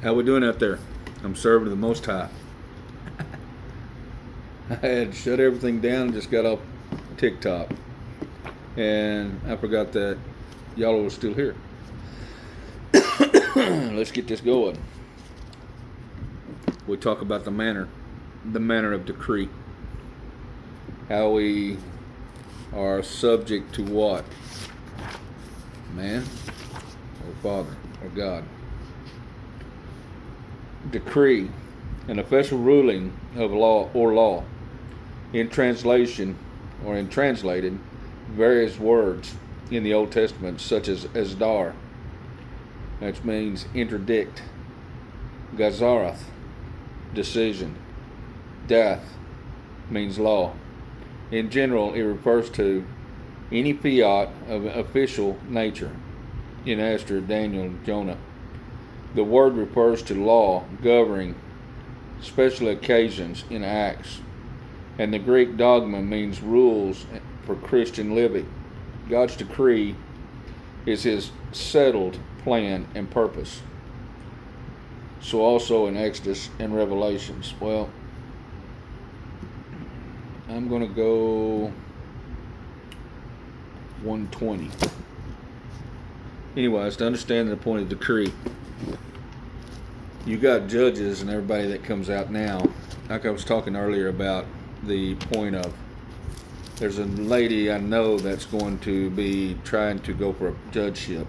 How we doing out there? I'm serving to the Most High. I had shut everything down and just got off TikTok, and I forgot that y'all was still here. Let's get this going. We talk about the manner of decree. How we are subject to what? Man, or Father, or God. Decree, an official ruling of law. In translation, or in translated, various words in the Old Testament, such as Asdar, which means interdict, Gazarath, decision, Dath means law. In general, it refers to any fiat of official nature. In Esther, Daniel, Jonah, the word refers to law governing special occasions in Acts, and the Greek dogma means rules for Christian living. God's decree is His settled plan and purpose. So also in Exodus and Revelations. Well, I'm going to go 120. Anyways, to understand the point of decree, you got judges and everybody that comes out now, like I was talking earlier about the point of, there's a lady I know that's going to be trying to go for a judgeship.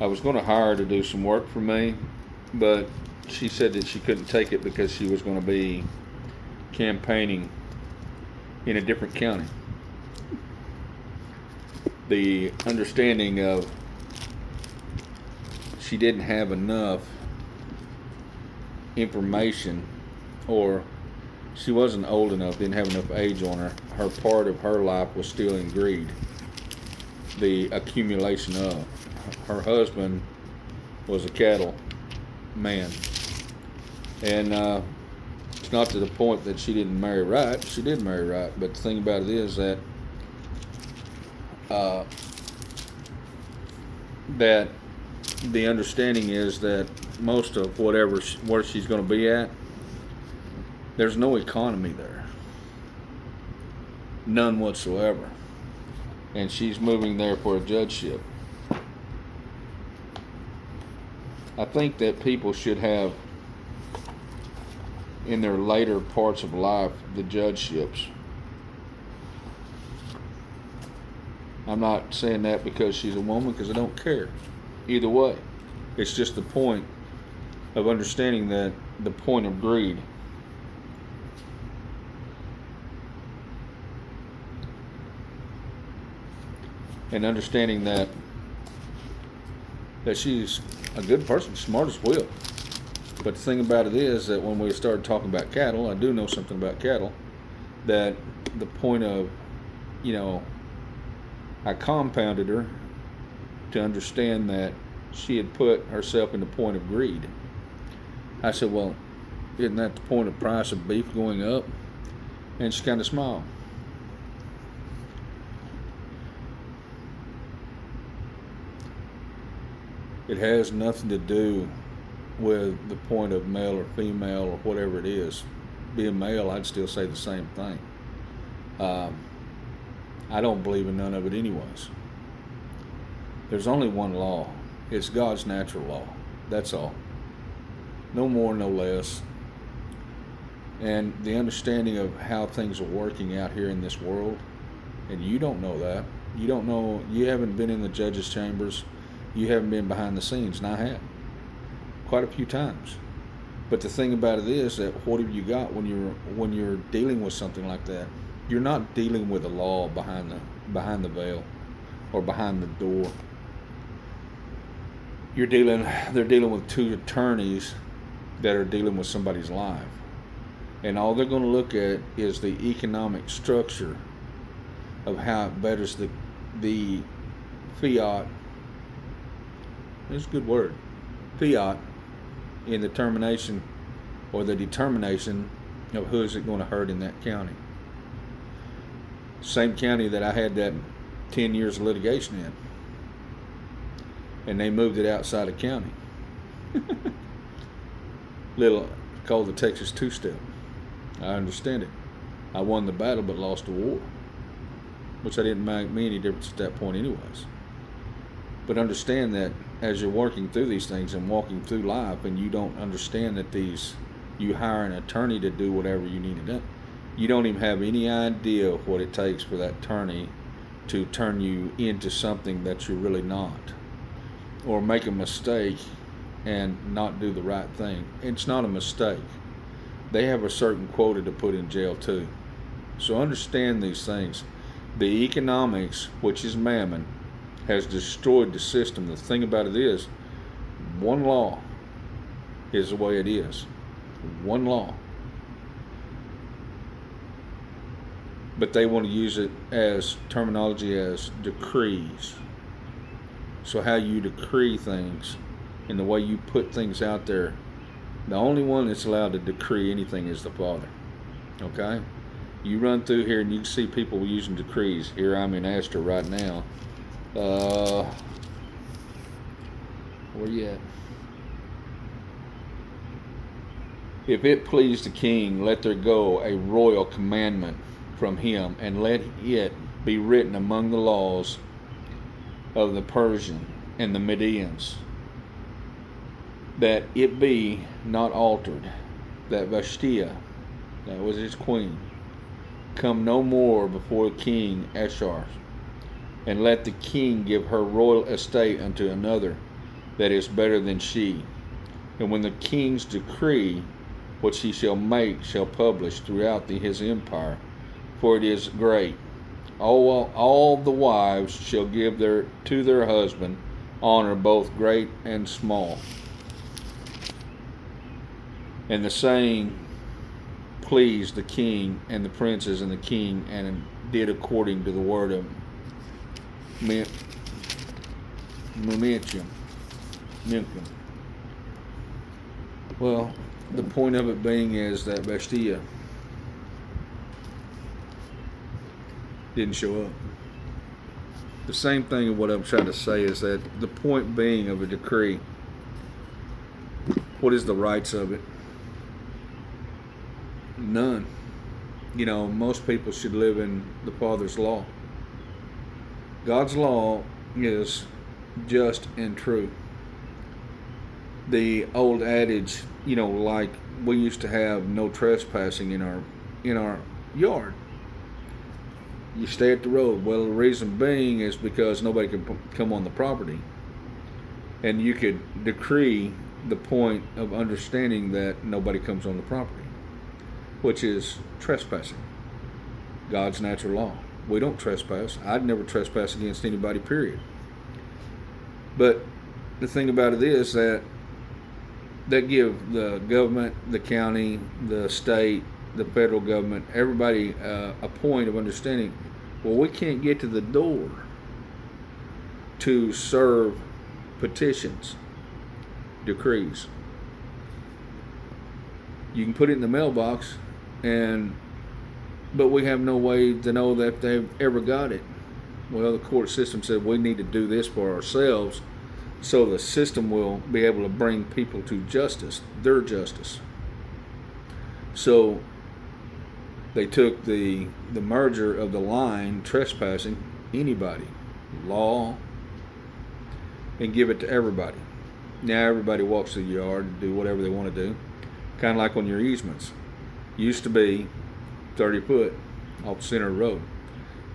I was going to hire her to do some work for me, but she said that she couldn't take it because she was going to be campaigning in a different county. The understanding of she didn't have enough information, or she wasn't old enough, didn't have enough age on her. Her part of her life was still in greed, the accumulation of. Her husband was a cattle man, and it's not to the point that she didn't marry right. She did marry right, but the thing about it is that that the understanding is that most of where she's going to be at, there's no economy there, none whatsoever, and she's moving there for a judgeship. I think that people should have in their later parts of life the judgeships. I'm not saying that because she's a woman, because I don't care. Either way, it's just the point of understanding that the point of greed. And understanding that she's a good person, smart as will. But the thing about it is that when we started talking about cattle, I do know something about cattle, that the point of, I compounded her to understand that she had put herself in the point of greed. I said, well, isn't that the point of price of beef going up? And she kind of smiled. It has nothing to do with the point of male or female or whatever it is. Being male, I'd still say the same thing. I don't believe in none of it anyways. There's only one law. It's God's natural law. That's all. No more, no less. And the understanding of how things are working out here in this world, and you don't know that. You don't know, you haven't been in the judges' chambers. You haven't been behind the scenes, and I have. Quite a few times. But the thing about it is that what have you got when you're dealing with something like that? You're not dealing with a law behind the veil or behind the door. They're dealing with two attorneys that are dealing with somebody's life. And all they're going to look at is the economic structure of how it betters the fiat. It's a good word. Fiat in the determination of who is it going to hurt in that county. Same county that I had that 10 years of litigation in. And they moved it outside of county. little called the Texas two-step. I understand it. I won the battle but lost the war, which I didn't make me any difference at that point anyways. But understand that as you're working through these things and walking through life, and you don't understand that you hire an attorney to do whatever you need to do. You don't even have any idea what it takes for that attorney to turn you into something that you're really not, or make a mistake and not do the right thing. It's not a mistake. They have a certain quota to put in jail too. So understand these things. The economics, which is mammon, has destroyed the system. The thing about it is, one law is the way it is. One law. But they want to use it as terminology as decrees. So how you decree things and the way you put things out there, the only one that's allowed to decree anything is the Father. Okay? You run through here and you can see people using decrees. Here I'm in Astor right now. Where you at? If it please the king, let there go a royal commandment from him, and let it be written among the laws of the Persian and the Medians, that it be not altered, that Vashti, that was his queen, come no more before King Ashur, and let the king give her royal estate unto another that is better than she. And when the king's decree, which he shall make, shall publish throughout his empire, for it is great, all the wives shall give to their husband honor, both great and small. And the saying pleased the king and the princes and the king, and did according to the word of Menachem. Well, the point of it being is that Vashti didn't show up. The same thing of what I'm trying to say is that the point being of a decree, what is the rights of it? None. You know, most people should live in the Father's law. God's law is just and true. The old adage, you know, like we used to have no trespassing in our yard. You stay at the road. Well, the reason being is because nobody can come on the property. And you could decree the point of understanding that nobody comes on the property, which is trespassing. God's natural law. We don't trespass. I'd never trespass against anybody, period. But the thing about it is that give the government, the county, the state, the federal government, everybody a point of understanding. Well, we can't get to the door to serve petitions, decrees. You can put it in the mailbox, but we have no way to know that they've ever got it. Well, the court system said we need to do this for ourselves, so the system will be able to bring people to justice, their justice. So they took the merger of the line, trespassing, anybody, law, and give it to everybody. Now everybody walks to the yard and do whatever they want to do. Kind of like on your easements. Used to be 30 foot off the center of the road.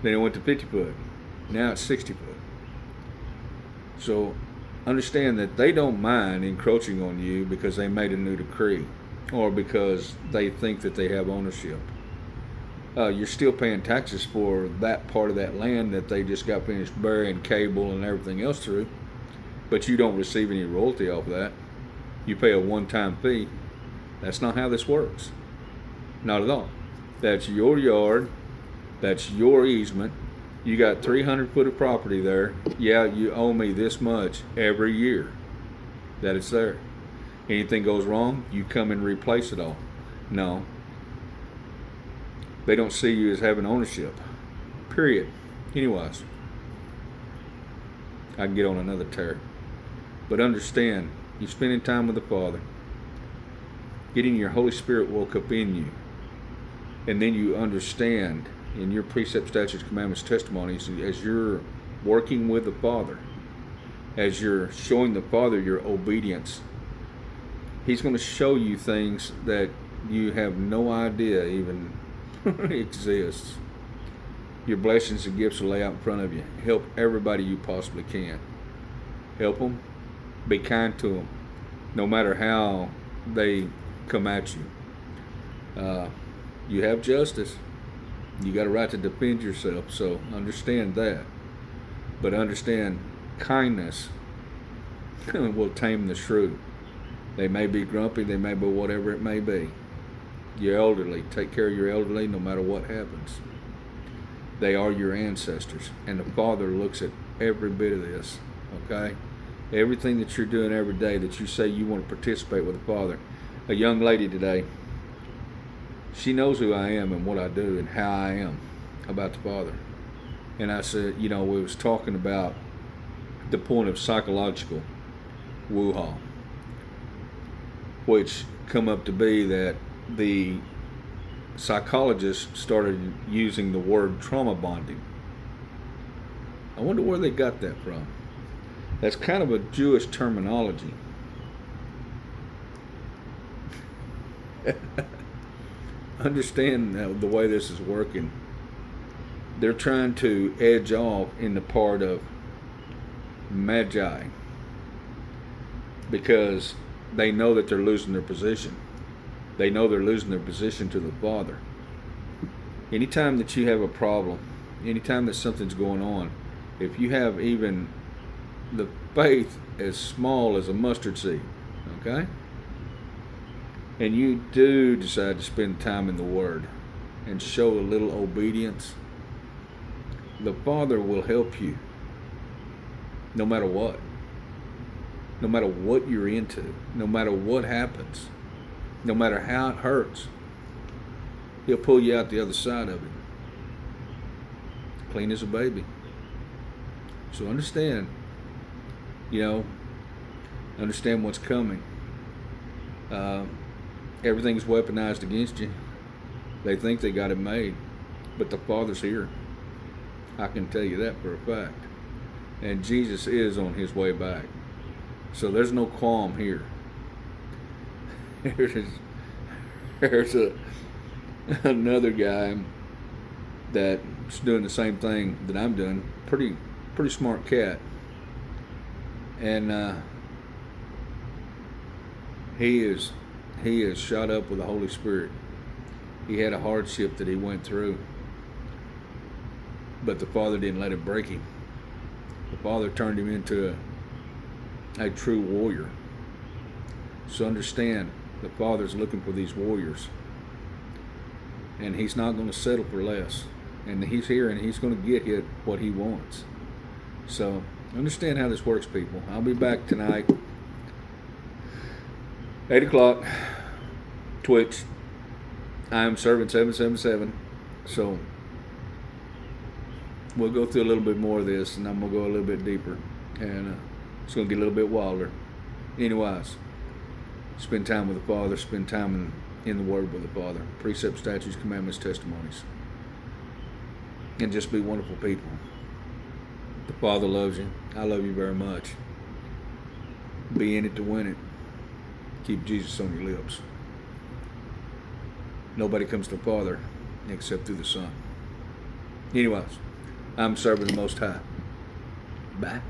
Then it went to 50 foot. Now it's 60 foot. So understand that they don't mind encroaching on you because they made a new decree or because they think that they have ownership. You're still paying taxes for that part of that land that they just got finished burying cable and everything else through, but you don't receive any royalty off that. You pay a one-time fee. That's not how this works. Not at all. That's your yard. That's your easement. You got 300 foot of property there. Yeah, you owe me this much every year that it's there. Anything goes wrong, you come and replace it all. No. They don't see you as having ownership. Period. Anyways, I can get on another tear. But understand, you're spending time with the Father. getting your Holy Spirit woke up in you, and then you understand in your precepts, statutes, commandments, testimonies, as you're working with the Father, as you're showing the Father your obedience, He's going to show you things that you have no idea even exists. Your blessings and gifts will lay out in front of you. Help everybody you possibly can. Help them. Be kind to them, no matter how they come at you. You have justice. You got a right to defend yourself, so understand that. But understand kindness will tame the shrew. They may be grumpy, they may be whatever it may be. Your elderly, take care of your elderly no matter what happens. They are your ancestors, and the Father looks at every bit of this, okay? Everything that you're doing every day that you say you want to participate with the Father. A young lady today, she knows who I am and what I do and how I am about the Father. And I said, we was talking about the point of psychological woo-ha, which come up to be that the psychologists started using the word trauma bonding. I wonder where they got that from. That's kind of a Jewish terminology. Understand the way this is working. They're trying to edge off in the part of magi because they know that they're losing their position. They know they're losing their position to the Father. Anytime that you have a problem, anytime that something's going on, if you have even the faith as small as a mustard seed, okay? And you do decide to spend time in the Word and show a little obedience, the Father will help you no matter what. No matter what you're into, no matter what happens, no matter how it hurts, He'll pull you out the other side of it, clean as a baby. So understand, understand what's coming. Everything's weaponized against you. They think they got it made, but the Father's here. I can tell you that for a fact. And Jesus is on His way back. So there's no qualm here. There's another guy that's doing the same thing that I'm doing. Pretty smart cat. And he is shot up with the Holy Spirit. He had a hardship that he went through, but the Father didn't let it break him. The Father turned him into a true warrior. So understand, the Father's looking for these warriors, and He's not going to settle for less. And He's here, and He's going to get what He wants. So understand how this works, people. I'll be back tonight, 8 o'clock, Twitch. I am Servant 777. So we'll go through a little bit more of this, and I'm going to go a little bit deeper. And it's going to get a little bit wilder. Anyways, spend time with the Father. Spend time in the Word with the Father. Precepts, statutes, commandments, testimonies. And just be wonderful people. The Father loves you. I love you very much. Be in it to win it. Keep Jesus on your lips. Nobody comes to the Father except through the Son. Anyways, I'm serving the Most High. Bye.